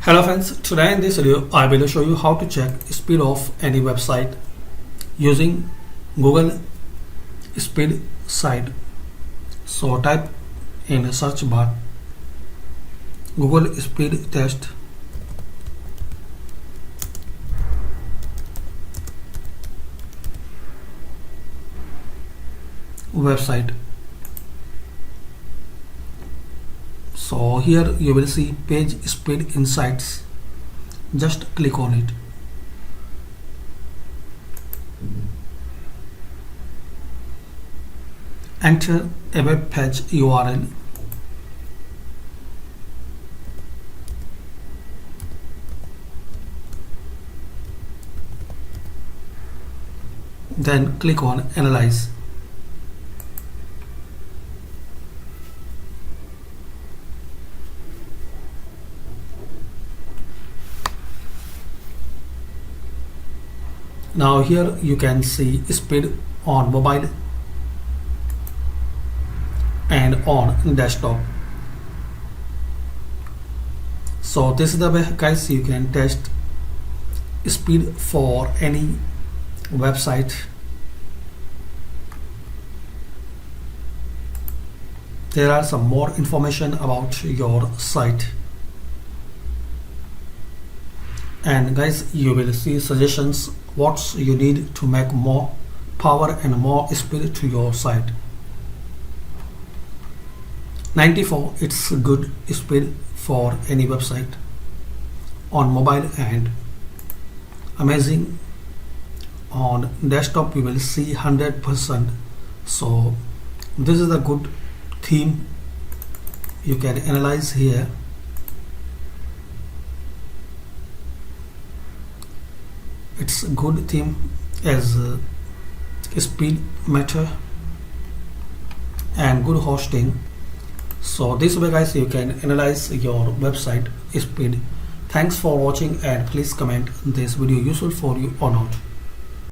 Hello friends, today in this video I will show you how to check speed of any website using Google Speed Site. So type in a search bar Google Speed Test website. So here you will see page speed insights. Just click on it. Enter a web page URL. Then click on Analyze. Now here you can see speed on mobile and on desktop. So this is the way guys you can test speed for any website. There are some more information about your site. And guys, you will see suggestions what you need to make more power and more speed to your site. 94, it's good speed for any website on mobile, and amazing on desktop you will see 100%. So this is a good theme you can analyze here. It's a good theme as speed matter and good hosting. So this way guys you can analyze your website speed. Thanks for watching, and please comment this video useful for you or not.